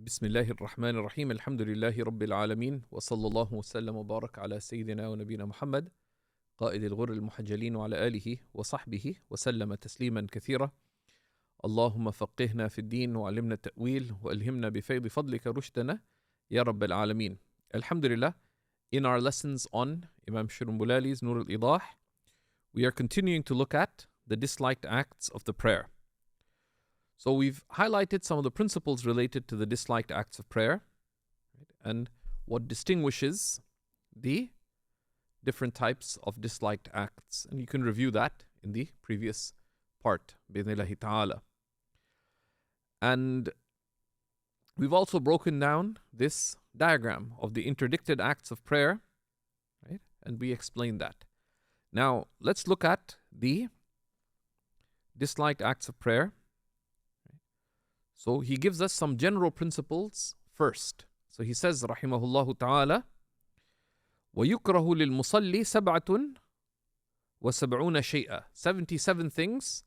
بسم الله الرحمن الرحيم الحمد لله رب العالمين وصلى الله وسلم وبارك على سيدنا ونبينا محمد قائد الغر المحجلين وعلى آله وصحبه وسلم تسليما كثيرا. اللهم فقهنا في الدين وعلمنا التأويل وألهمنا بفيض فضلك رشدنا يا رب العالمين. Alhamdulillah, in our lessons on Imam Shurunbulali's Nur al-Idah, we are continuing to look at the disliked acts of the prayer. So we've highlighted some of the principles related to the disliked acts of prayer, right, and what distinguishes the different types of disliked acts. And you can review that in the previous part, bi'idhnillahi ta'ala. And we've also broken down this diagram of the interdicted acts of prayer, right? And we explained that. Now, let's look at the disliked acts of prayer. So he gives us some general principles first. So he says, rahimahullah ta'ala, وَيُكْرَهُ لِلْمُصَلِّ سَبْعَةٌ وَسَبْعُونَ شَيْئًا. 77 things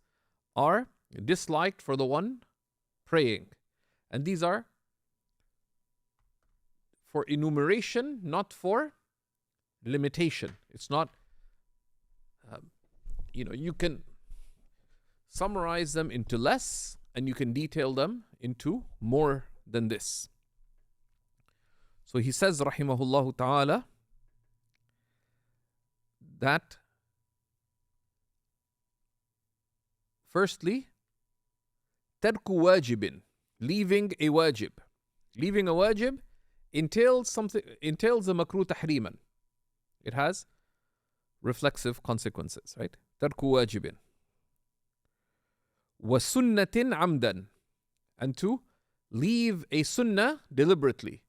are disliked for the one praying. And these are for enumeration, not for limitation. It's not, you can summarize them into less, and you can detail them into more than this. So he says, rahimahullah ta'ala, that firstly, ترك واجب, leaving a wajib. Leaving a wajib entails a makruh tahriman. It has reflexive consequences, right? ترك واجب. وَسُنَّةٍ عَمْدًا, and to leave a sunnah deliberately.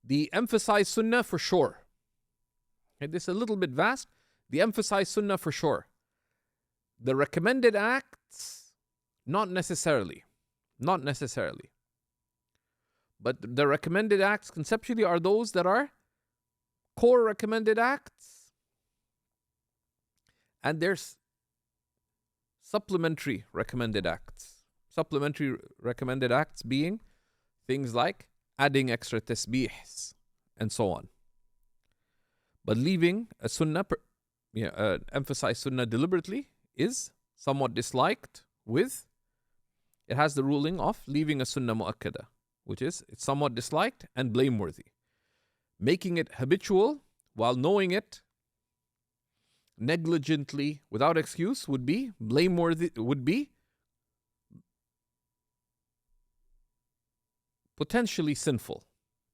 The emphasized sunnah for sure. Okay, this is a little bit vast. The emphasized sunnah for sure. The recommended acts, not necessarily. Not necessarily. But the recommended acts conceptually are those that are core recommended acts. And there's supplementary recommended acts. Supplementary recommended acts being things like adding extra tasbihs and so on. But leaving a sunnah, emphasize sunnah deliberately is somewhat disliked it has the ruling of leaving a sunnah mu'akkada, which is it's somewhat disliked and blameworthy. Making it habitual while knowing it negligently, without excuse, would be blameworthy, would be potentially sinful.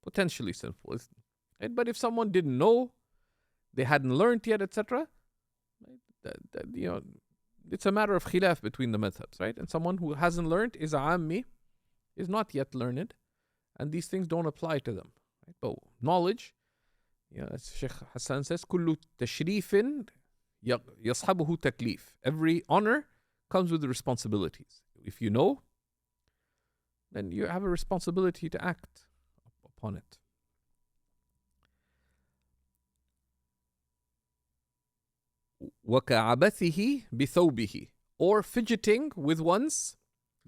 Potentially sinful. Right? But if someone didn't know, they hadn't learned yet, etc., it's a matter of khilaf between the methods, right? And someone who hasn't learned is a ammi, is not yet learned, and these things don't apply to them. Right? But knowledge, as Shaykh Hassan says, كل تشريف يصحبه تكليف. Every honor comes with the responsibilities. If you know, then you have a responsibility to act upon it. وَكَعَبَثِهِ بِثَوْبِهِ, or fidgeting with one's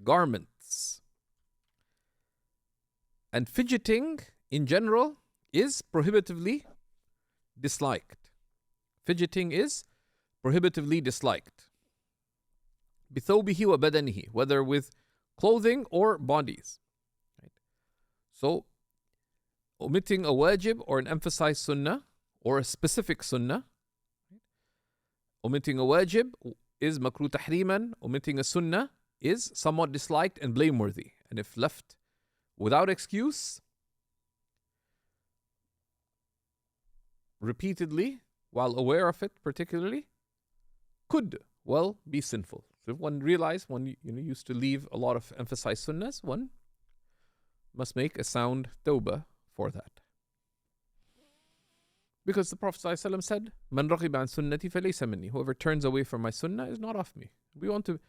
garments. And fidgeting in general is prohibitively disliked. Fidgeting is prohibitively disliked. بِثَوْبِهِ وَبَدَنِهِ, whether with clothing or bodies. Right? So, omitting a wajib or an emphasized sunnah or a specific sunnah. Omitting a wajib is makruh tahriman. Omitting a sunnah is somewhat disliked and blameworthy. And if left without excuse, repeatedly, while aware of it particularly, could well be sinful. So if one realized one used to leave a lot of emphasized sunnahs, one must make a sound tawbah for that. Because the Prophet ﷺ said, "Man raghiba an sunnati falaysa minni." Whoever turns away from my sunnah is not of me. We want to,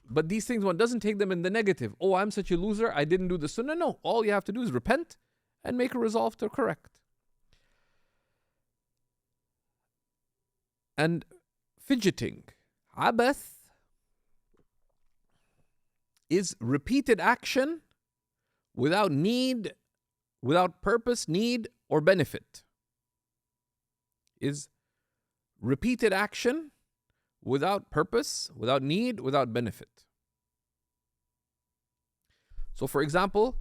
but these things one doesn't take them in the negative. Oh, I'm such a loser, I didn't do the sunnah. No, all you have to do is repent and make a resolve to correct. And fidgeting, abath, is repeated action without need, without purpose, need, or benefit. Is repeated action without purpose, without need, without benefit. So for example,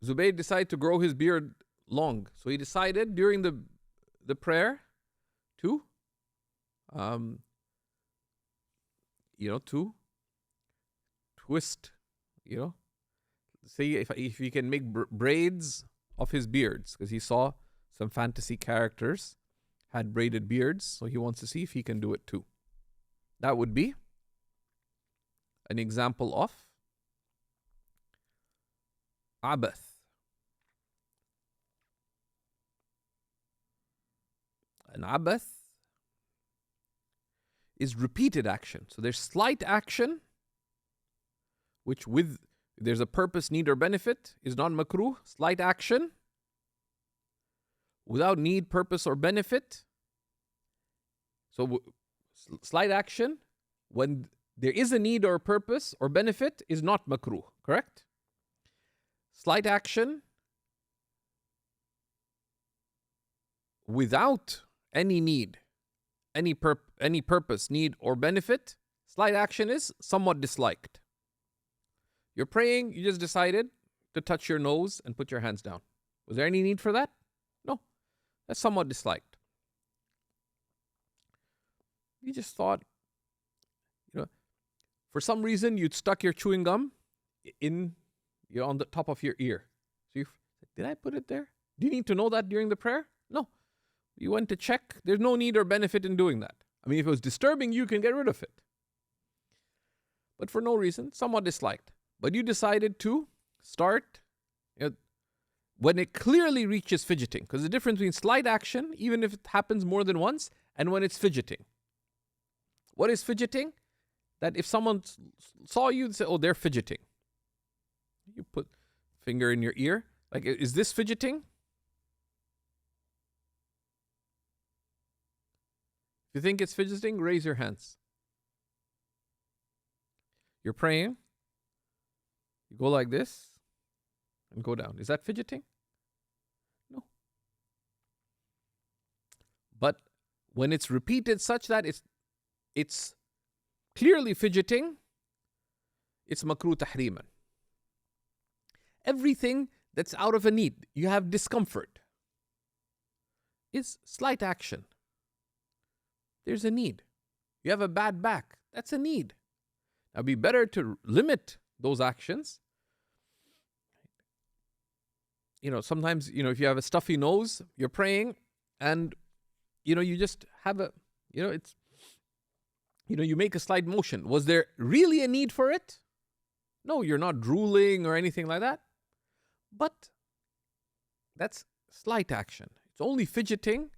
Zubayr decided to grow his beard long. So he decided during the prayer to, to twist, say if he can make braids of his beards, because he saw some fantasy characters had braided beards, so he wants to see if he can do it too. That would be an example of abath. An abath is repeated action. So there's slight action, which there's a purpose, need, or benefit, is not makruh. Slight action without need, purpose, or benefit. So slight action when there is a need or a purpose or benefit is not makruh, correct? Slight action without any need, any purpose, need, or benefit, slight action is somewhat disliked. You're praying, you just decided to touch your nose and put your hands down. Was there any need for that? No. That's somewhat disliked. You just thought, for some reason you'd stuck your chewing gum on the top of your ear. So did I put it there? Do you need to know that during the prayer? No. You went to check. There's no need or benefit in doing that. I mean, if it was disturbing, you can get rid of it. But for no reason, somewhat disliked. But you decided to start when it clearly reaches fidgeting. Because the difference between slight action, even if it happens more than once, and when it's fidgeting. What is fidgeting? That if someone saw you and say, oh, they're fidgeting. You put finger in your ear. Like, is this fidgeting? If you think it's fidgeting, raise your hands. You're praying. You go like this and go down. Is that fidgeting? No. But when it's repeated such that it's clearly fidgeting, it's makruh tahriman. Everything that's out of a need, you have discomfort, is slight action. There's a need. You have a bad back. That's a need. Now, it'd be better to limit those actions. Sometimes, if you have a stuffy nose, you're praying and, you just have you make a slight motion. Was there really a need for it? No, you're not drooling or anything like that. But that's slight action. It's only fidgeting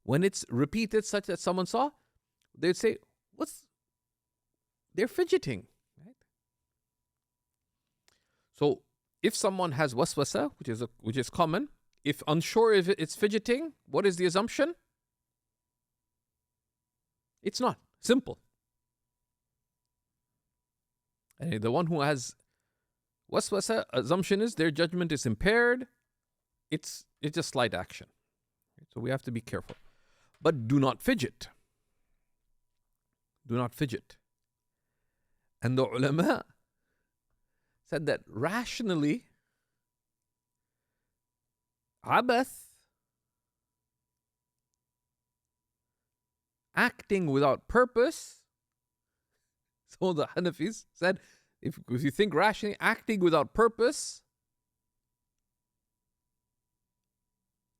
when it's repeated such that someone saw. They'd say, they're fidgeting. Right? So if someone has waswasa, which is common, if unsure if it's fidgeting, what is the assumption? It's not. Simple. And the one who has waswasa, assumption is their judgment is impaired. It's just slight action. So we have to be careful. But do not fidget. Do not fidget. And the ulama said that rationally, abath, acting without purpose. So the Hanafis said, if you think rationally, acting without purpose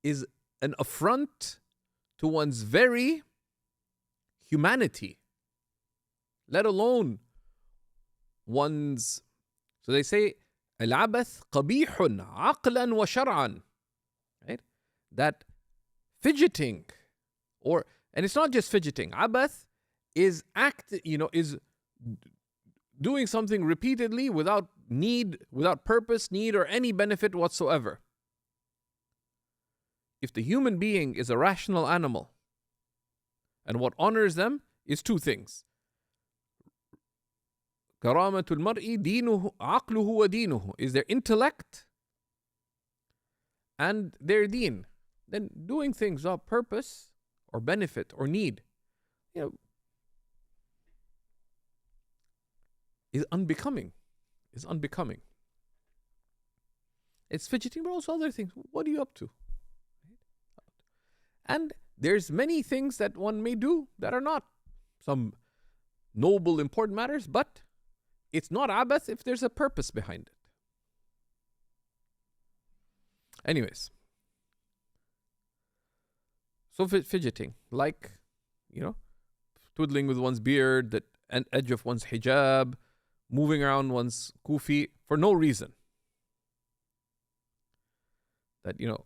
is an affront to one's very humanity, let alone one's. So they say, al-abath qabihun aqlan wa shar'an. Right? That fidgeting, and it's not just fidgeting. Abath is is doing something repeatedly without need, without purpose, need, or any benefit whatsoever. If the human being is a rational animal, and what honors them is two things: كرامة المرء دينه عقله ودينه is their intellect and their deen. Then doing things of purpose or benefit or need, is unbecoming. It's fidgeting, but also other things. What are you up to? And there's many things that one may do that are not some noble, important matters, but it's not abath if there's a purpose behind it. Anyways, so fidgeting, like, twiddling with one's beard, the edge of one's hijab, moving around one's kufi for no reason. That, you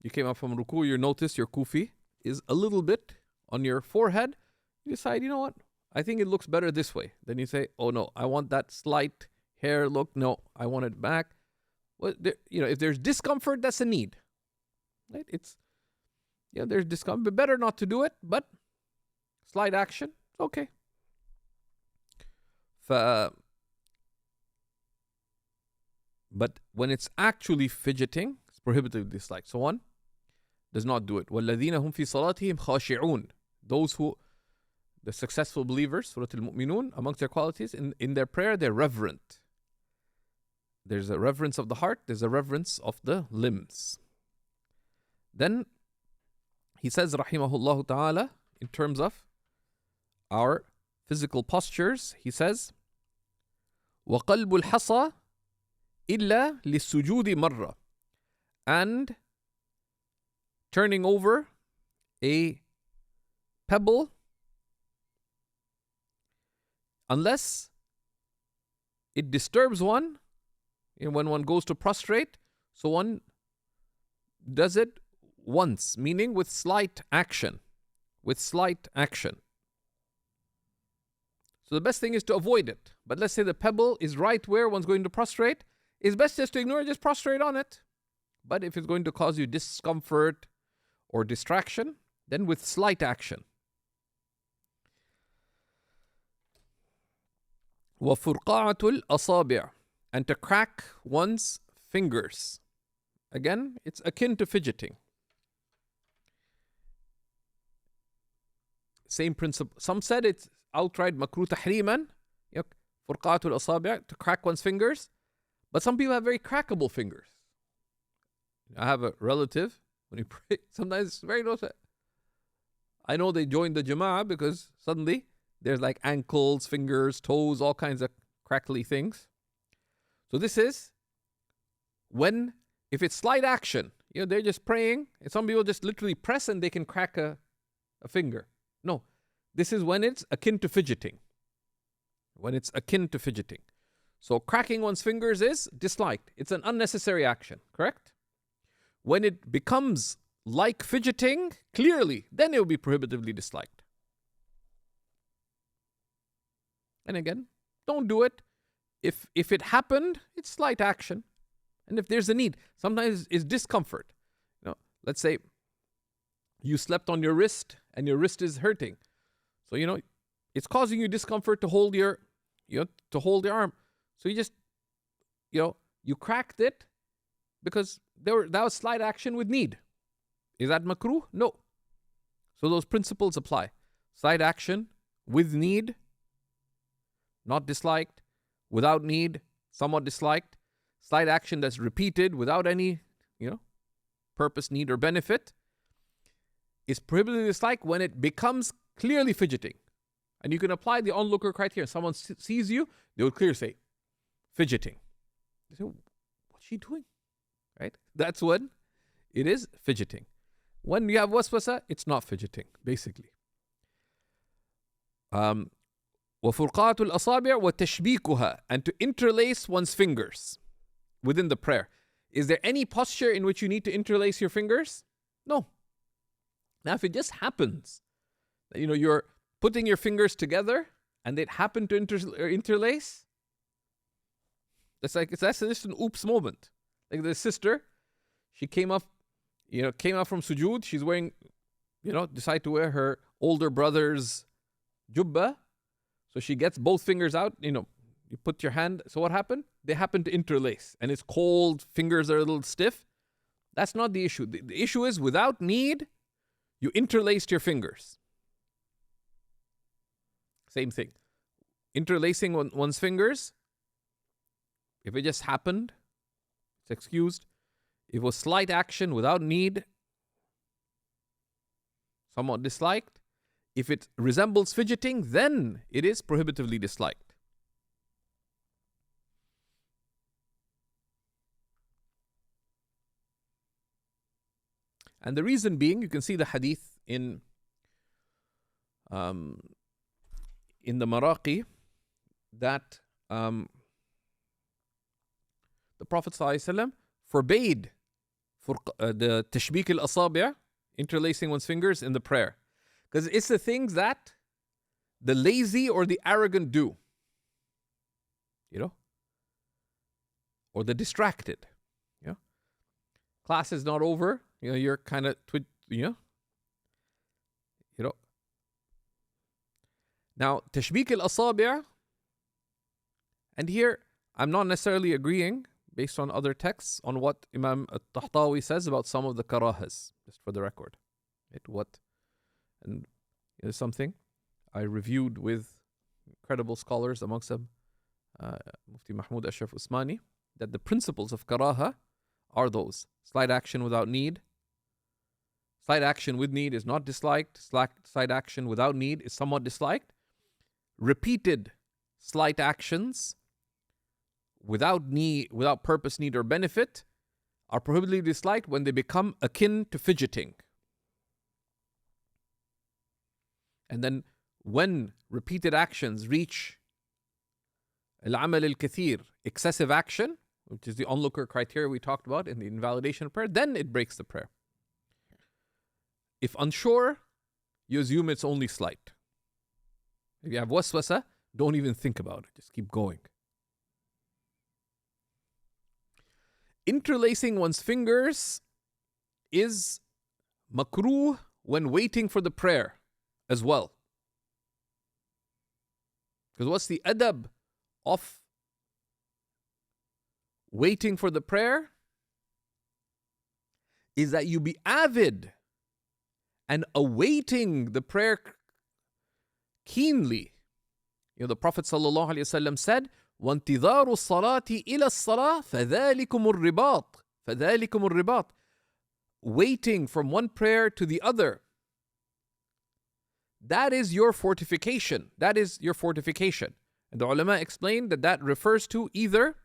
came up from ruku, you notice your kufi is a little bit on your forehead. You decide, I think it looks better this way. Then you say, oh no, I want that slight hair look. No, I want it back. Well, if there's discomfort, that's a need. Right? There's discomfort, but better not to do it, but slight action, okay. But when it's actually fidgeting, it's prohibited with dislike. So one does not do it. وَالَّذِينَ هُمْ فِي صَلَاتِهِمْ خَاشِعُونَ. Those who, the successful believers, Surah Al-Mu'minun, amongst their qualities, in their prayer, they're reverent. There's a reverence of the heart, there's a reverence of the limbs. Then he says, rahimahullah ta'ala, in terms of our physical postures, he says, وَقَلْبُ الْحَصَى إِلَّا لِلسُّجُودِ مَرَّةً. And turning over a pebble, unless it disturbs one, when one goes to prostrate, so one does it once, meaning with slight action. So the best thing is to avoid it. But let's say the pebble is right where one's going to prostrate, it's best just to ignore it, just prostrate on it. But if it's going to cause you discomfort or distraction, then with slight action. وَفُرْقَعَةُ الْأَصَابِعِ. And to crack one's fingers. Again, it's akin to fidgeting. Same principle. Some said it's outright makruh tahriman, furqatul asabi', to crack one's fingers. But some people have very crackable fingers. I have a relative, when he prays, sometimes it's very noticeable. I know they joined the jama'ah because suddenly there's like ankles, fingers, toes, all kinds of crackly things. So this is when, if it's slight action, they're just praying, and some people just literally press and they can crack a finger. No, this is when it's akin to fidgeting. So cracking one's fingers is disliked. It's an unnecessary action, correct? When it becomes like fidgeting, clearly, then it will be prohibitively disliked. And again, don't do it. If it happened, it's slight action. And if there's a need, sometimes it's discomfort. Let's say you slept on your wrist and your wrist is hurting. So, it's causing you discomfort to hold your arm. So you just, you cracked it because that was slight action with need. Is that makruh? No. So those principles apply. Slight action with need, not disliked. Without need, somewhat disliked. Slight action that's repeated without any, purpose, need, or benefit is prohibited disliked when it becomes clearly fidgeting. And you can apply the onlooker criteria. Someone sees you, they will clearly say, fidgeting. They say, what's she doing? Right? That's when it is fidgeting. When you have waswasa, it's not fidgeting, basically. وَفُرْقَاتُ الْأَصَابِعِ وَتَشْبِيكُهَا. And to interlace one's fingers within the prayer. Is there any posture in which you need to interlace your fingers? No. Now, if it just happens that, you're putting your fingers together and it happened to interlace, that's just an oops moment. Like the sister, she came up from sujood. She's wearing, decide to wear her older brother's jubba. So she gets both fingers out, You put your hand. So what happened? They happen to interlace, and it's cold. Fingers are a little stiff. That's not the issue. The issue is without need, you interlaced your fingers. Same thing. Interlacing one's fingers, if it just happened, it's excused. If it was slight action without need, somewhat disliked. If it resembles fidgeting, then it is prohibitively disliked. And the reason being, you can see the hadith in the Maraqi that the Prophet ﷺ forbade for the tashbik al-asabi', interlacing one's fingers, in the prayer. Because it's the things that the lazy or the arrogant do. You know? Or the distracted. You know? Class is not over. You know, you're kind of, you know. Now, tashbik al-asabi', and here I'm not necessarily agreeing, based on other texts, on what Imam al-Tahtawi says about some of the karahas, just for the record. And it's something I reviewed with credible scholars, amongst them Mufti Mahmoud Ashraf Usmani, that the principles of karaha are those. Slight action without need. Slight action with need is not disliked. Slight action without need is somewhat disliked. Repeated slight actions without need, without purpose, need, or benefit are prohibitively disliked when they become akin to fidgeting. And then when repeated actions reach al-amal al-kathir, excessive action, which is the onlooker criteria we talked about in the invalidation of prayer, then it breaks the prayer. If unsure, you assume it's only slight. If you have waswasa, don't even think about it. Just keep going. Interlacing one's fingers is makruh when waiting for the prayer as well. Because what's the adab of waiting for the prayer? Is that you be avid and awaiting the prayer keenly. You know, the Prophet ﷺ said, وَانْتِظَارُ الصَّلَاةِ إِلَى الصَّلَاةِ فَذَلِكُمُ الرِّبَاطِ فَذَلِكُمُ الرِّبَاطِ. Waiting from one prayer to the other. That is your fortification. That is your fortification. And the ulama explained that that refers to either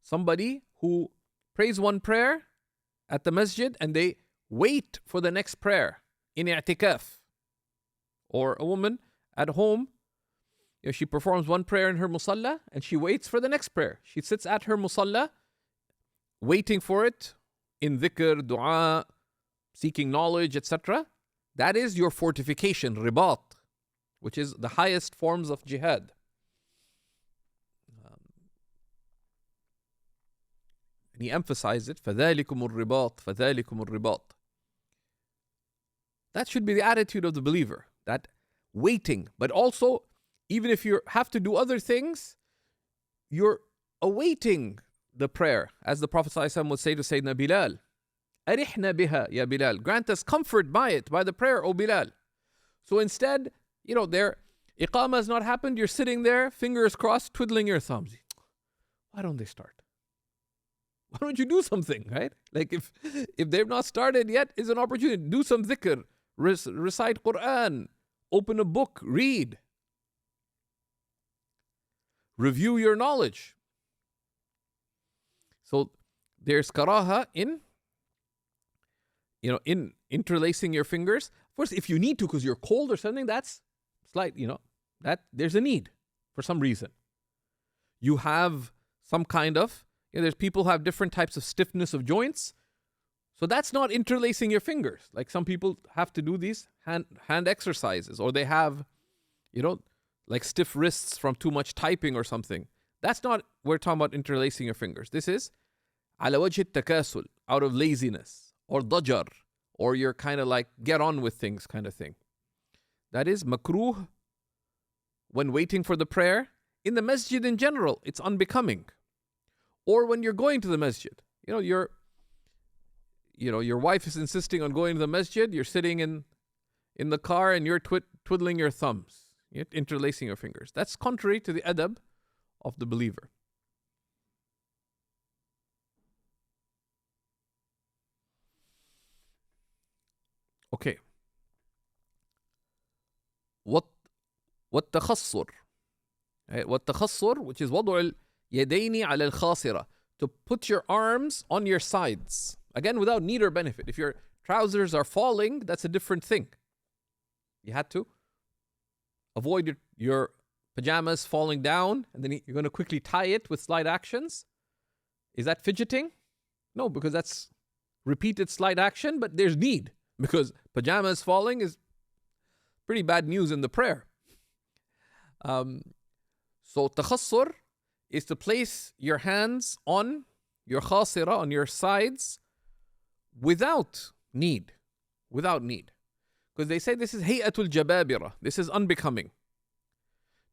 somebody who prays one prayer at the masjid and they wait for the next prayer in i'tikaf. Or a woman at home, you know, she performs one prayer in her musalla and she waits for the next prayer. She sits at her musalla waiting for it in dhikr, dua, seeking knowledge, etc. That is your fortification, ribat, which is the highest forms of jihad. And he emphasized it, فَذَلِكُمُ الرِّبَاطِ فَذَلِكُمُ الرِّبَاطِ. That should be the attitude of the believer, that waiting. But also, even if you have to do other things, you're awaiting the prayer. As the Prophet ﷺ would say to Sayyidina Bilal, أَرِحْنَا بِهَا يَا Bilal. Grant us comfort by it, by the prayer, O Bilal. So instead, you know, their iqamah has not happened, you're sitting there, fingers crossed, twiddling your thumbs. Why don't they start? Why don't you do something, right? Like if they've not started yet, it's an opportunity. Do some dhikr, recite Quran, open a book, read. Review your knowledge. So there's karaha in interlacing your fingers. Of course, if you need to because you're cold or something, that's slight, that there's a need for some reason. You have some kind of, there's people who have different types of stiffness of joints. So that's not interlacing your fingers. Like some people have to do these hand exercises, or they have, like stiff wrists from too much typing or something. That's not, we're talking about interlacing your fingers. This is ala wajh takasul, out of laziness, or dajar, or you're kind of like get on with things kind of thing. That is makruh when waiting for the prayer. in the masjid in general, it's unbecoming. Or when you're going to the masjid, your wife is insisting on going to the masjid, you're sitting in the car and you're twiddling your thumbs, you're interlacing your fingers. That's contrary to the adab of the believer. Okay. والتخصر. والتخصر, which is وضع اليدين على الخاصرة, to put your arms on your sides. Again, without need or benefit. If your trousers are falling, that's a different thing. You had to avoid your pajamas falling down, and then you're going to quickly tie it with slight actions. Is that fidgeting? No, because that's repeated slight action, but there's need, because pajamas falling is pretty bad news in the prayer. So takhassur is to place your hands on your khasira, on your sides, without need. Without need. Because they say this is hay'atul jababira. This is unbecoming.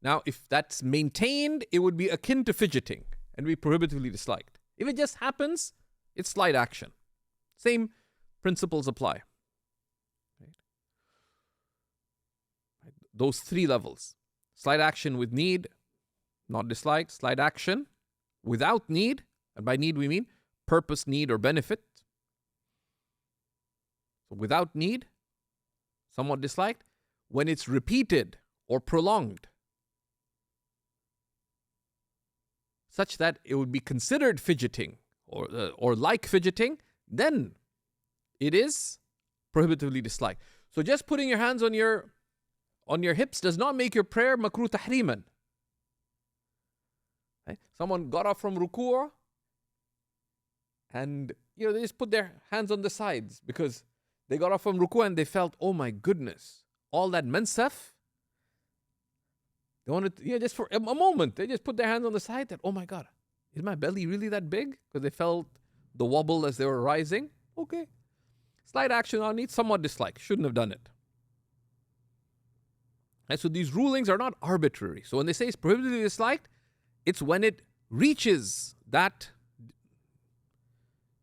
Now, if that's maintained, it would be akin to fidgeting and be prohibitively disliked. If it just happens, it's slight action. Same principles apply. Right? Those three levels. Slight action with need, not disliked. Slight action without need, and by need we mean purpose, need, or benefit. So without need, somewhat disliked. When it's repeated or prolonged, such that it would be considered fidgeting or like fidgeting, then it is prohibitively disliked. So just putting your hands on your hips does not make your prayer makruh tahriman. Right? Someone got off from ruku' and they just put their hands on the sides because they got off from ruku' and they felt, oh my goodness, all that mansaf. They wanted to, just for a moment, they just put their hands on the side that, oh my God, is my belly really that big? Because they felt the wobble as they were rising. Okay. Slight action on need, somewhat disliked. Shouldn't have done it. And so these rulings are not arbitrary. So when they say it's prohibitively disliked, it's when it reaches that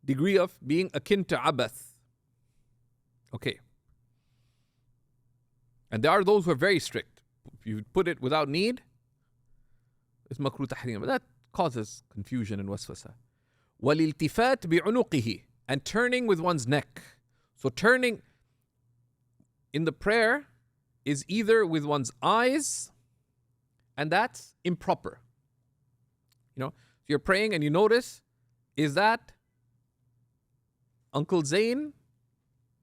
degree of being akin to abath. Okay. And there are those who are very strict. If you put it without need, it's makruh tahrim. But that causes confusion and waswasa. وَالِالْتِفَاتِ بِعُنُقِهِ, and turning with one's neck. So turning in the prayer is either with one's eyes, and that's improper. You're praying and you notice, is that Uncle Zayn?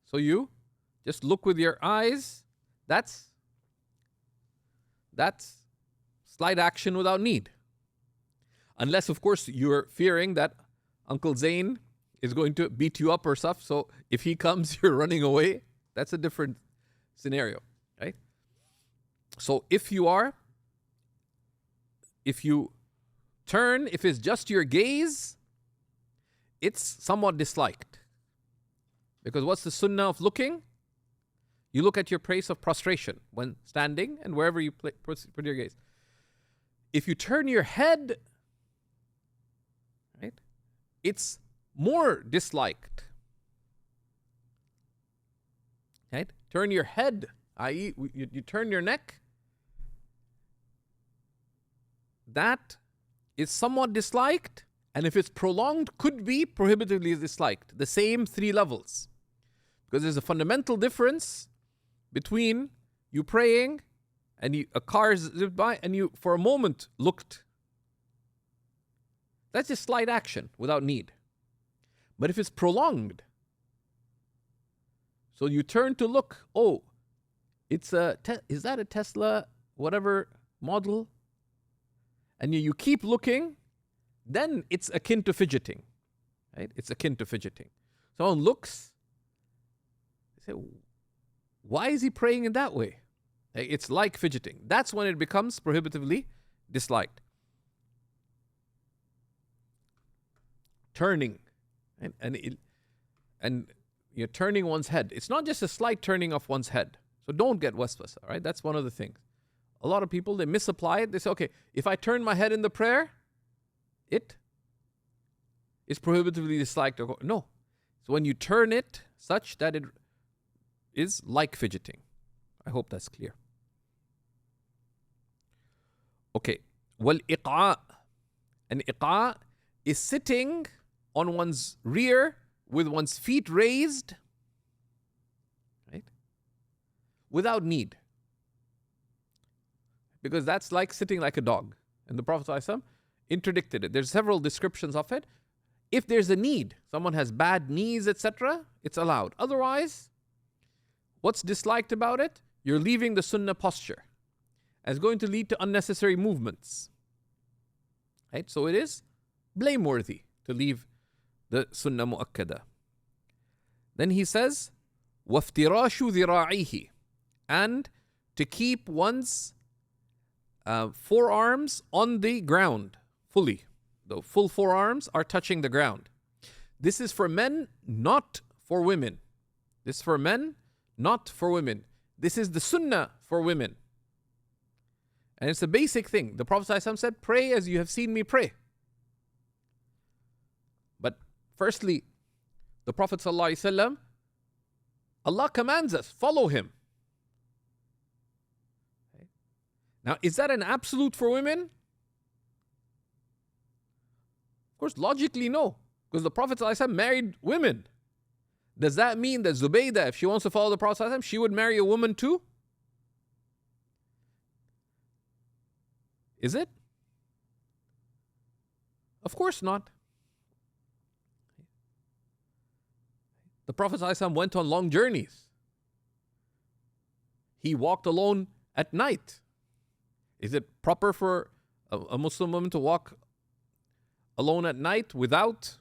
So you just look with your eyes. That's slight action without need. Unless, of course, you're fearing that Uncle Zayn is going to beat you up or stuff. So if he comes, you're running away. That's a different scenario, right? So if you turn, if it's just your gaze, it's somewhat disliked. Because what's the sunnah of looking? You look at your place of prostration when standing and wherever you put your gaze. If you turn your head, right, it's more disliked. Right? Turn your head, i.e., you turn your neck. That is somewhat disliked, and if it's prolonged, could be prohibitively disliked. The same three levels. Because there's a fundamental difference between you praying and a car zipped by and you for a moment looked. That's just slight action without need. But if it's prolonged, so you turn to look, oh, is that a Tesla, whatever model? And you keep looking, then it's akin to fidgeting. Right? It's akin to fidgeting. Someone looks, they say, why is he praying in that way? It's like fidgeting. That's when it becomes prohibitively disliked. Turning, and you're turning one's head. It's not just a slight turning of one's head. So don't get waswasa, right? That's one of the things. A lot of people, they misapply it. They say, okay, if I turn my head in the prayer, it is prohibitively disliked. No. So when you turn it such that it is like fidgeting. I hope that's clear. Okay. Wal-iqa'. An iqa' is sitting on one's rear with one's feet raised, right? Without need. Because that's like sitting like a dog. And the Prophet ﷺ interdicted it. There's several descriptions of it. If there's a need, someone has bad knees, etc., it's allowed. Otherwise, what's disliked about it? You're leaving the sunnah posture. And it's going to lead to unnecessary movements. Right? So it is blameworthy to leave the sunnah mu'akkada. Then he says, وَافْتِرَاشُ ذِرَاعِهِ, and to keep one's forearms on the ground fully. The full forearms are touching the ground. This is for men, not for women. This is for men, not for women. This is the sunnah for women. And it's a basic thing. The Prophet ﷺ said, pray as you have seen me pray. But firstly, the Prophet ﷺ, Allah commands us, follow him. Now, is that an absolute for women? Of course, logically, no. Because the Prophet ﷺ married women. Does that mean that Zubaydah, if she wants to follow the Prophet ﷺ, she would marry a woman too? Is it? Of course not. The Prophet ﷺ went on long journeys. He walked alone at night. Is it proper for a Muslim woman to walk alone at night without,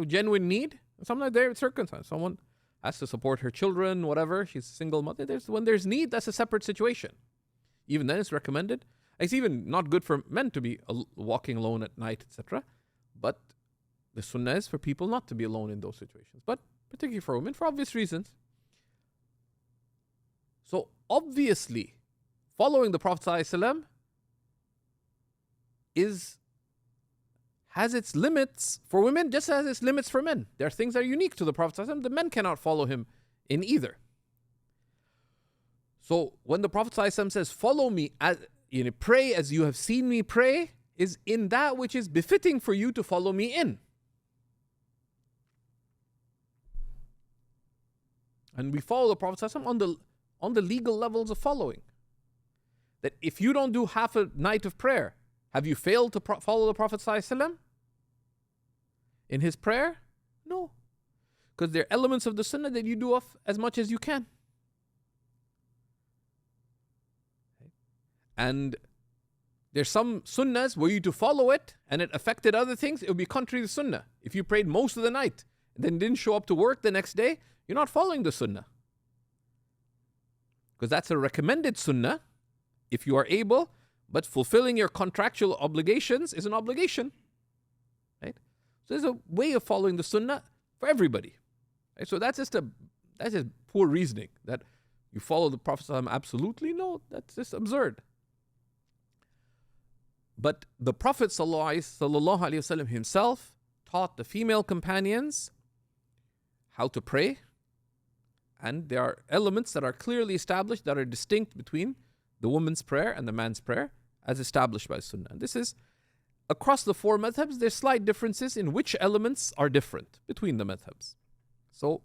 genuine need? Sometimes there's circumstance. Someone has to support her children, whatever. She's a single mother. When there's need, that's a separate situation. Even then, it's recommended. It's even not good for men to be walking alone at night, etc. But the sunnah is for people not to be alone in those situations. But particularly for women, for obvious reasons. So obviously, following the Prophet ﷺ has its limits for women, just as its limits for men. There are things that are unique to the Prophet ﷺ. The men cannot follow him in either. So when the Prophet ﷺ says, follow me, pray as you have seen me pray, is in that which is befitting for you to follow me in. And we follow the Prophet ﷺ on the legal levels of following. That if you don't do half a night of prayer, have you failed to follow the Prophet ﷺ in his prayer? No. Because there are elements of the sunnah that you do off as much as you can. And there's some sunnahs were you to follow it and it affected other things, it would be contrary to sunnah. If you prayed most of the night and then didn't show up to work the next day, you're not following the sunnah. Because that's a recommended sunnah if you are able, but fulfilling your contractual obligations is an obligation. Right? So there's a way of following the sunnah for everybody. Right? So that's just poor reasoning. That you follow the Prophet ﷺ absolutely? No, that's just absurd. But the Prophet ﷺ himself taught the female companions how to pray. And there are elements that are clearly established that are distinct between the woman's prayer and the man's prayer as established by Sunnah. And this is across the four madhabs, there's slight differences in which elements are different between the madhabs. So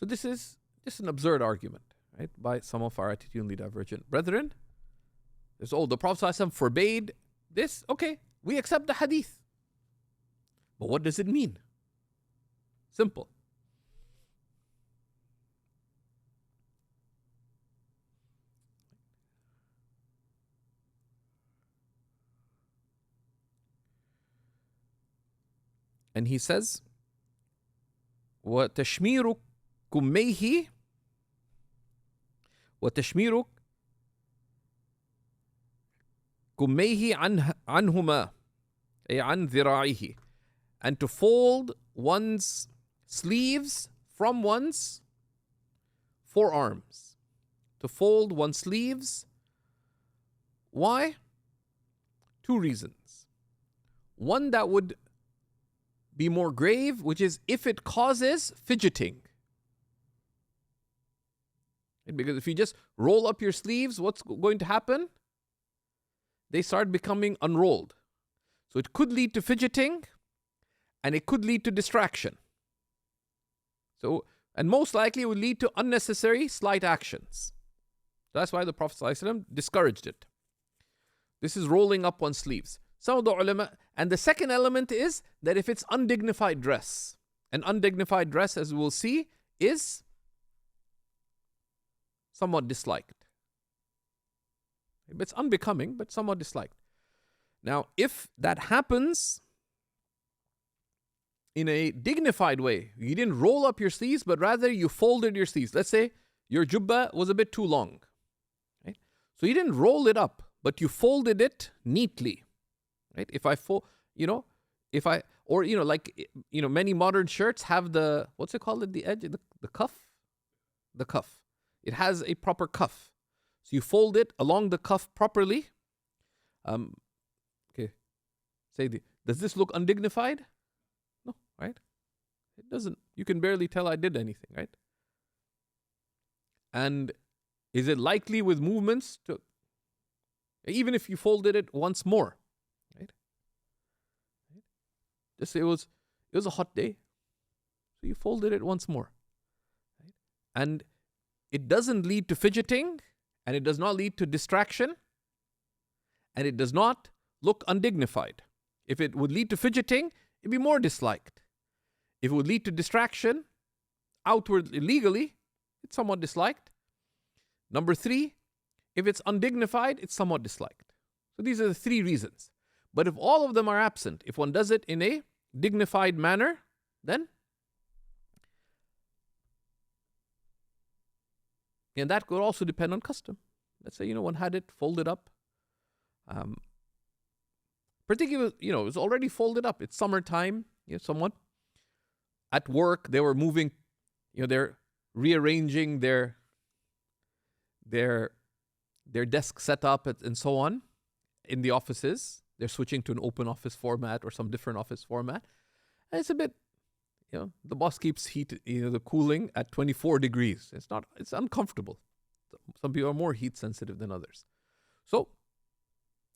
this is just an absurd argument, right, by some of our attitudinally divergent brethren. There's, the Prophet ﷺ forbade this. Okay, we accept the hadith. But what does it mean? Simple. And he says, وَتَشْمِيرُ كُمَّيْهِ وَتَشْمِيرُ كُمَّيْهِ عَنْهُمَا أي عَنْ ذِرَاعِهِ, and to fold one's sleeves from one's forearms. To fold one's sleeves Why? Two reasons. One that would be more grave, which is if it causes fidgeting. Because if you just roll up your sleeves, what's going to happen? They start becoming unrolled. So it could lead to fidgeting and it could lead to distraction. So, and most likely it would lead to unnecessary slight actions. So that's why the Prophet ﷺ discouraged it. This is rolling up one's sleeves. Some of the ulama, and the second element is that if it's undignified dress, and undignified dress, as we'll see, is somewhat disliked. It's unbecoming, but somewhat disliked. Now, if that happens in a dignified way, you didn't roll up your sleeves, but rather you folded your sleeves. Let's say your jubba was a bit too long. Right? So you didn't roll it up, but you folded it neatly. Right? Many modern shirts have the, what's it called at the edge? The cuff? The cuff. It has a proper cuff. So you fold it along the cuff properly. Does this look undignified? No, right? It doesn't. You can barely tell I did anything, right? And is it likely with movements to, even if you folded it once more, right? Just say it was a hot day, so you folded it once more, right? And it doesn't lead to fidgeting, and it does not lead to distraction, and it does not look undignified. If it would lead to fidgeting, it'd be more disliked. If it would lead to distraction, outwardly, legally, it's somewhat disliked. Number 3, if it's undignified, it's somewhat disliked. So these are the 3 reasons. But if all of them are absent, if one does it in a dignified manner, then and that could also depend on custom. Let's say, one had it folded up. Particularly, it was already folded up. It's summertime. Someone at work, they were moving, they're rearranging their desk setup and so on in the offices. They're switching to an open office format or some different office format. And it's a bit, the boss keeps the cooling at 24 degrees. It's uncomfortable. Some people are more heat sensitive than others. So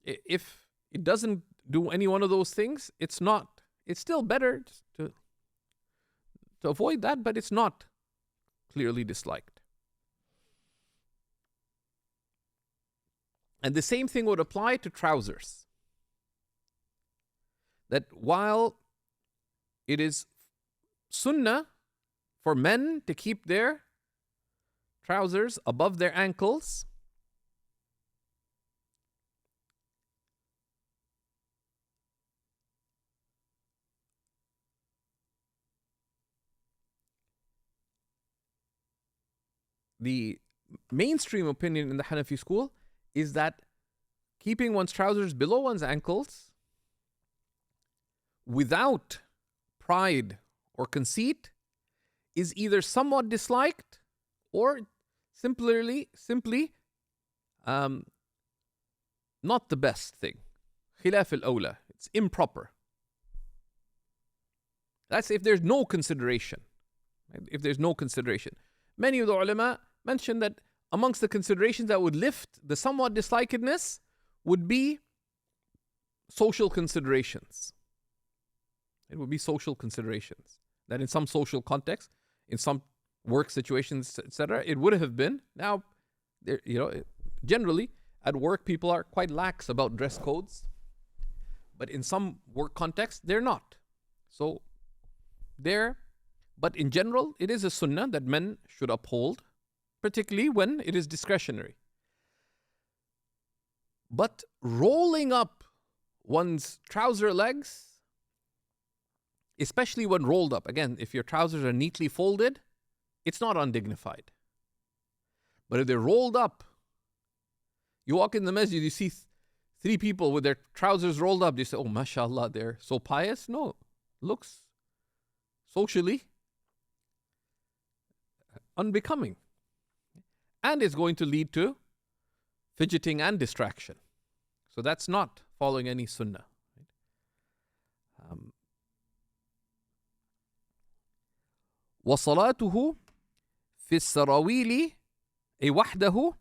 if it doesn't do any one of those things, it's still better to avoid that, but it's not clearly disliked. And the same thing would apply to trousers. That while it is sunnah for men to keep their trousers above their ankles, the mainstream opinion in the Hanafi school is that keeping one's trousers below one's ankles without pride or conceit is either somewhat disliked or simply not the best thing. Khilaf al-awla. It's improper. That's if there's no consideration. If there's no consideration. Many of the ulama mention that amongst the considerations that would lift the somewhat dislikedness would be social considerations. It would be social considerations. That in some social context, in some work situations, etc., it would have been. Now, generally, at work, people are quite lax about dress codes. But in some work contexts, they're not. But in general, it is a sunnah that men should uphold, particularly when it is discretionary. But rolling up one's trouser legs, especially when rolled up, again, if your trousers are neatly folded, it's not undignified. But if they're rolled up, you walk in the masjid, you see 3 people with their trousers rolled up, you say, oh, mashallah, they're so pious. No, looks socially unbecoming. And it's going to lead to fidgeting and distraction. So that's not following any sunnah. وصلاته في السراويل أي وحده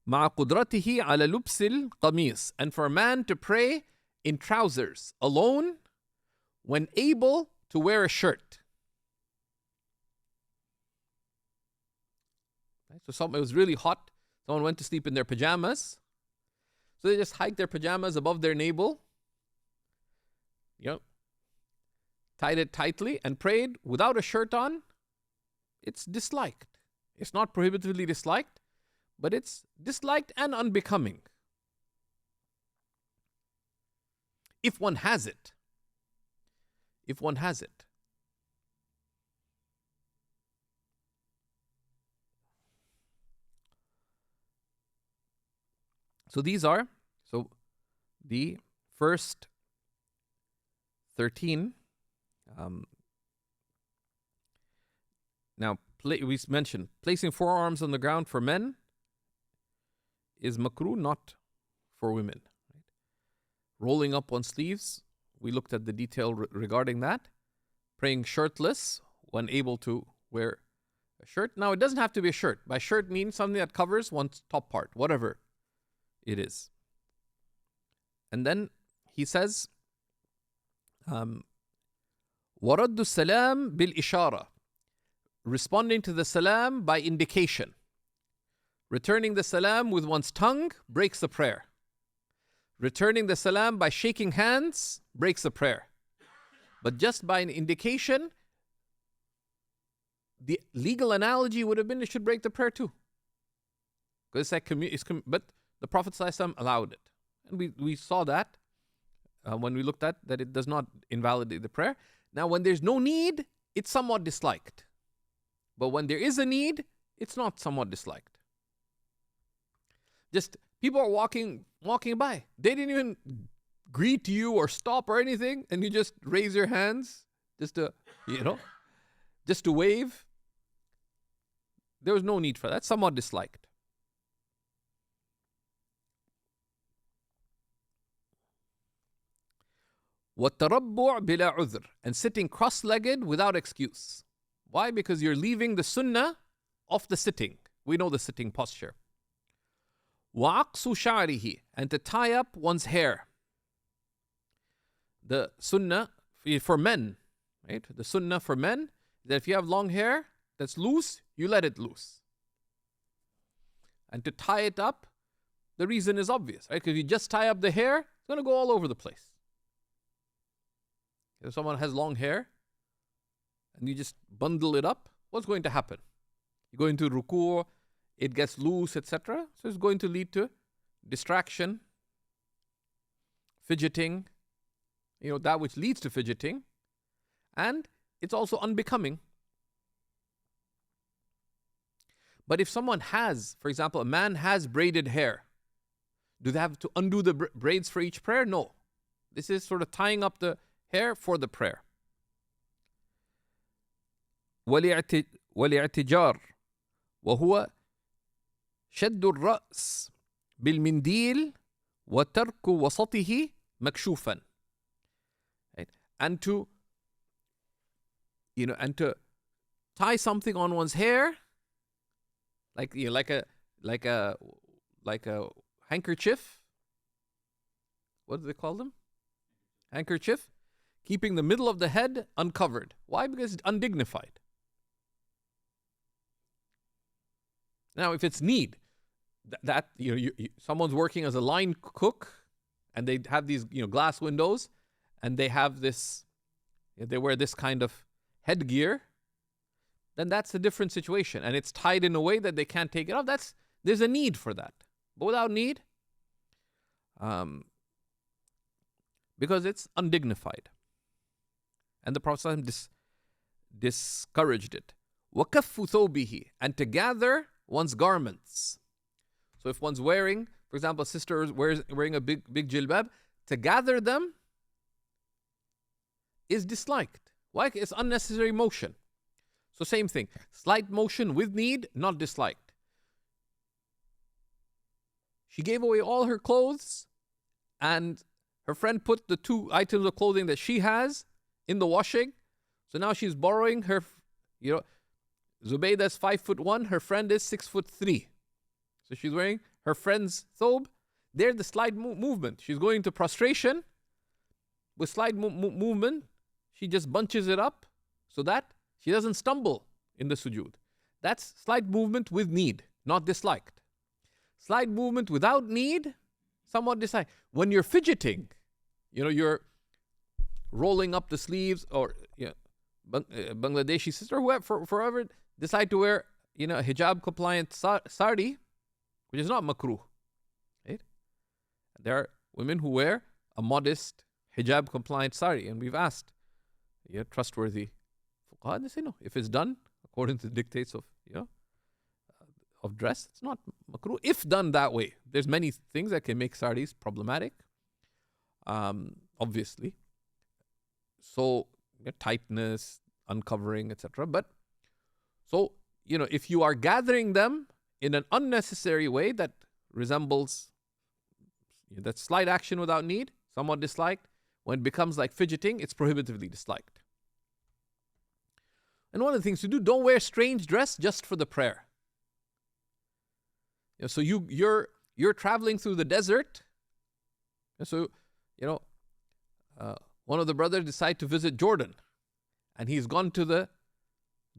مع قدرته على لبس القميص. And for a man to pray in trousers alone when able to wear a shirt. So it was really hot. Someone went to sleep in their pajamas. So they just hiked their pajamas above their navel. Tied it tightly and prayed without a shirt on. It's disliked. It's not prohibitively disliked, but it's disliked and unbecoming. If one has it. If one has it. So these are, the first 13. Now, we mentioned placing forearms on the ground for men is makruh, not for women. Right? Rolling up on sleeves, we looked at the detail regarding that. Praying shirtless when able to wear a shirt. Now, it doesn't have to be a shirt. By shirt means something that covers one's top part, whatever it is. And then he says, وَرَدُّ السَّلَامِ بِالْإِشَارَةِ, responding to the salam by indication. Returning the salam with one's tongue breaks the prayer. Returning the salam by shaking hands breaks the prayer. But just by an indication, the legal analogy would have been it should break the prayer too. Because but the Prophet ﷺ allowed it. And we saw that when we looked at that it does not invalidate the prayer. Now, when there's no need, it's somewhat disliked. But when there is a need, it's not somewhat disliked. Just people are walking by. They didn't even greet you or stop or anything, and you just raise your hands just to wave. There was no need for that. Somewhat disliked. وَالتَّرَبُّعْ بِلَا عُذْرٍ, and sitting cross-legged without excuse. Why? Because you're leaving the sunnah of the sitting. We know the sitting posture. وَعَقْصُ شَعْرِهِ, and to tie up one's hair. The sunnah for men, right? The sunnah for men, that if you have long hair that's loose, you let it loose. And to tie it up, the reason is obvious, right? Because if you just tie up the hair, it's going to go all over the place. If someone has long hair, and you just bundle it up, what's going to happen? You go into ruku', it gets loose, etc. So it's going to lead to distraction, fidgeting, that which leads to fidgeting, and it's also unbecoming. But if someone has, for example, a man has braided hair, do they have to undo the braids for each prayer? No. This is sort of tying up the hair for the prayer. والاعتجار وهو شد الرأس بالمنديل وترك وسطه مكشوفا. Right? And to tie something on one's hair, like a handkerchief. What do they call them? Handkerchief, keeping the middle of the head uncovered. Why? Because it's undignified. Now, if it's need, someone's working as a line cook, and they have these glass windows, and they have this, they wear this kind of headgear, then that's a different situation, and it's tied in a way that they can't take it off. There's a need for that, but without need, because it's undignified, and the Prophet discouraged it. وَكَفُّ ثَوْبِهِ, and to gather one's garments. So if one's wearing, for example, a sister is wearing a big jilbab, to gather them is disliked. Why? It's unnecessary motion. So same thing, slight motion with need, not disliked. She gave away all her clothes, and her friend put the 2 items of clothing that she has in the washing. So now she's borrowing her, Zubayda's 5'1", her friend is 6'3". So she's wearing her friend's thobe. There, the slight movement. She's going to prostration. With slight movement, she just bunches it up so that she doesn't stumble in the sujood. That's slight movement with need, not disliked. Slight movement without need, somewhat disliked. When you're fidgeting, you're rolling up the sleeves, or Bangladeshi sister, whoever decide to wear, a hijab compliant sari, which is not makruh. Right? There are women who wear a modest hijab compliant sari, and we've asked, trustworthy fuqaha, and they say no. If it's done according to the dictates of of dress, it's not makruh. If done that way, there's many things that can make saris problematic. Obviously, so tightness, uncovering, etc. But so if you are gathering them in an unnecessary way that resembles that slight action without need, somewhat disliked, when it becomes like fidgeting, it's prohibitively disliked. And one of the things to do, don't wear strange dress just for the prayer. So you're traveling through the desert. And so one of the brothers decide to visit Jordan, and he's gone to the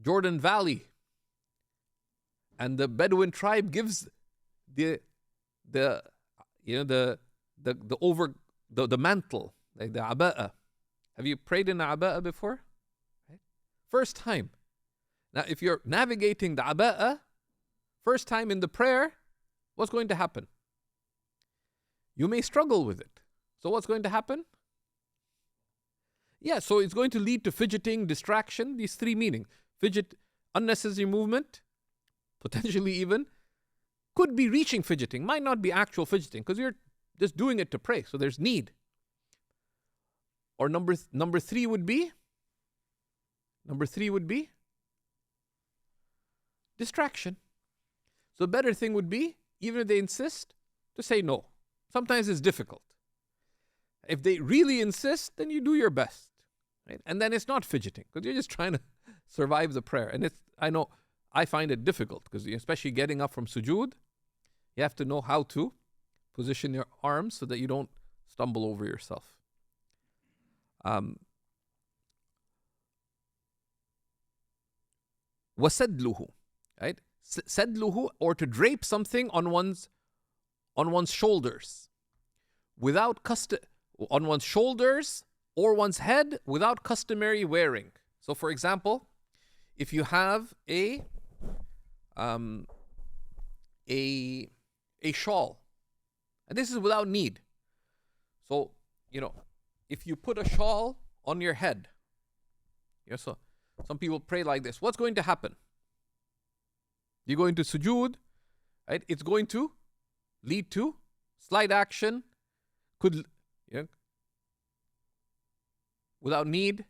Jordan Valley, and the Bedouin tribe gives the mantle, like the aba'ah. Have you prayed in the aba'ah before? Right? First time. Now, if you're navigating the aba'ah, first time in the prayer, what's going to happen? You may struggle with it. So what's going to happen? Yeah, so it's going to lead to fidgeting, distraction, these 3 meanings. Fidget, unnecessary movement, potentially even, could be reaching fidgeting, might not be actual fidgeting, because you're just doing it to pray, so there's need. Or number 3 would be distraction. So the better thing would be, even if they insist, to say no. Sometimes it's difficult. If they really insist, then you do your best. Right? And then it's not fidgeting, because you're just trying to survive the prayer. And I know I find it difficult, because especially getting up from sujood, you have to know how to position your arms so that you don't stumble over yourself. وَسَدْلُهُ, right? Sadluhu, or to drape something on one's shoulders, on one's shoulders or one's head without customary wearing. So, for example, if you have a shawl, and this is without need. So, if you put a shawl on your head, so some people pray like this. What's going to happen? You're going to sujood, right? It's going to lead to slight action, without need,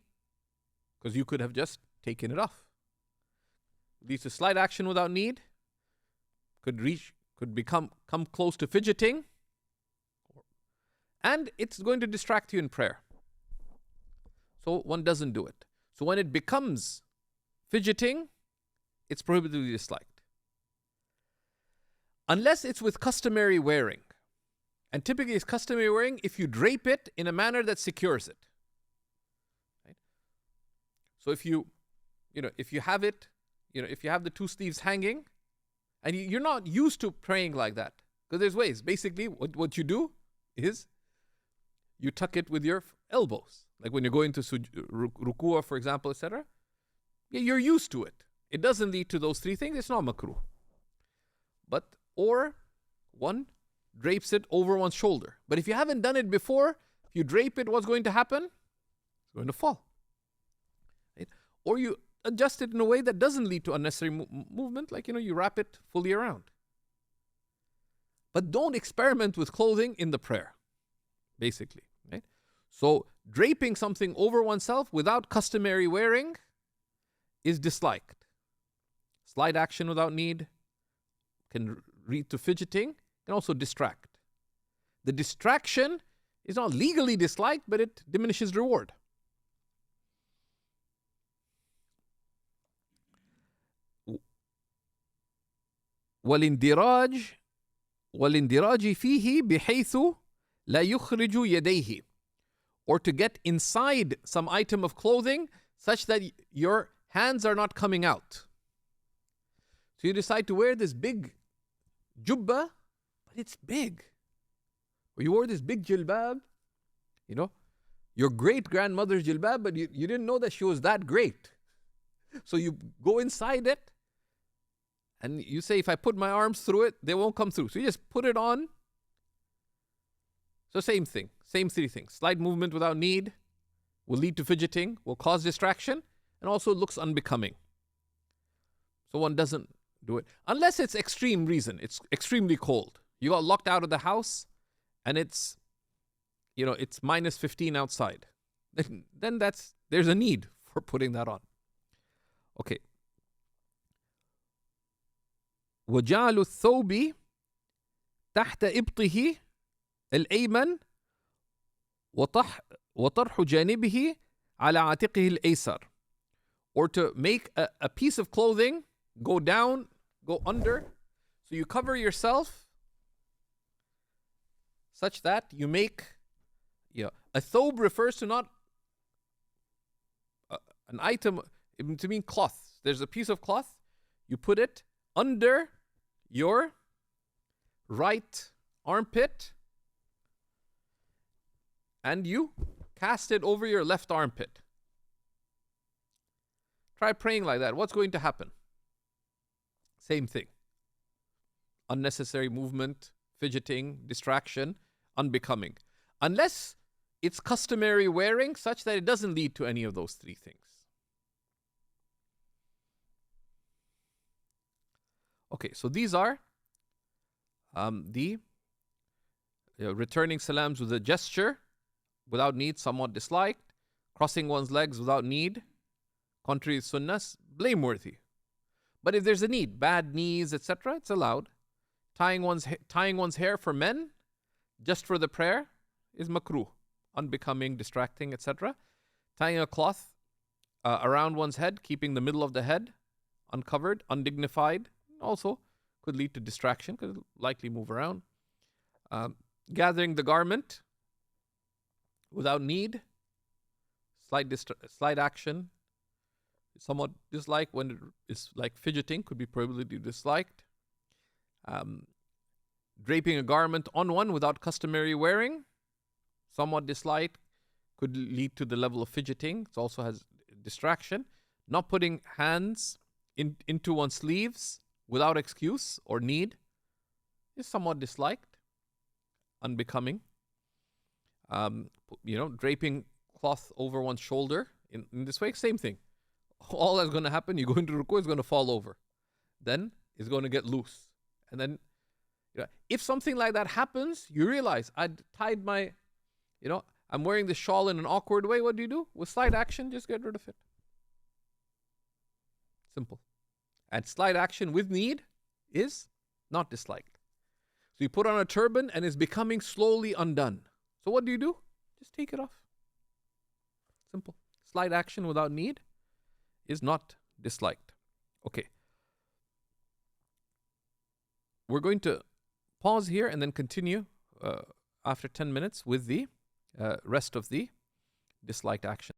because you could have just taken it off. Leads to slight action without need, could come close to fidgeting, and it's going to distract you in prayer. So one doesn't do it. So when it becomes fidgeting, it's prohibitively disliked. Unless it's with customary wearing. And typically it's customary wearing if you drape it in a manner that secures it. Right? So if you have it, if you have the 2 sleeves hanging, and you're not used to praying like that, because there's ways. Basically, what you do is you tuck it with your elbows. Like when you're going to ruku'ah, for example, etc. Yeah, you're used to it. It doesn't lead to those 3 things. It's not makruh. Or one drapes it over one's shoulder. But if you haven't done it before, if you drape it, what's going to happen? It's going to fall. Right? Or you adjust it in a way that doesn't lead to unnecessary movement, like, you wrap it fully around. But don't experiment with clothing in the prayer, basically. Right? So draping something over oneself without customary wearing is disliked. Slight action without need can lead to fidgeting, can also distract. The distraction It's not legally disliked, but it diminishes reward. والاندراج فيه بحيث لا يخرج يديه, or to get inside some item of clothing such that your hands are not coming out. So you decide to wear this big jubba, but it's big. Or you wore this big jilbab, your great-grandmother's jilbab, but you didn't know that she was that great. So you go inside it, and you say, if I put my arms through it, they won't come through. So you just put it on. So same thing, same three things. Slight movement without need will lead to fidgeting, will cause distraction, and also looks unbecoming. So one doesn't do it. Unless it's extreme reason. It's extremely cold. You got locked out of the house, and it's minus 15 outside. Then there's a need for putting that on. Okay. وجعل الثوب تحت إبطه الأيمن وطرح جانبه على عاتقه الأيسر, or to make a piece of clothing go down, go under, so you cover yourself such that you make, a thobe refers to not an item, to mean cloth. There's a piece of cloth, you put it under your right armpit, and you cast it over your left armpit. Try praying like that. What's going to happen? Same thing. Unnecessary movement, fidgeting, distraction, unbecoming. Unless it's customary wearing such that it doesn't lead to any of those three things. Okay, so these are the returning salams with a gesture without need, somewhat disliked. Crossing one's legs without need, contrary to sunnah, blameworthy. But if there's a need, bad knees, etc., it's allowed. Tying one's hair for men, just for the prayer, is makruh, unbecoming, distracting, etc. Tying a cloth around one's head, keeping the middle of the head uncovered, undignified, also could lead to distraction, could likely move around. Gathering the garment without need, slight action, somewhat disliked when it is like fidgeting, could be prohibitively disliked. Draping a garment on one without customary wearing, somewhat disliked, could lead to the level of fidgeting. It also has distraction. Not putting hands into one's sleeves without excuse or need is somewhat disliked, unbecoming. Draping cloth over one's shoulder in this way, same thing. All that's going to happen, you go into ruku, it's going to fall over. Then it's going to get loose. And then, if something like that happens, you realize, I tied my, I'm wearing this shawl in an awkward way. What do? With slight action, just get rid of it. Simple. And slight action with need is not disliked. So you put on a turban and it's becoming slowly undone. So what do? Just take it off. Simple. Slight action without need is not disliked. Okay. We're going to pause here and then continue after 10 minutes with the rest of the disliked action.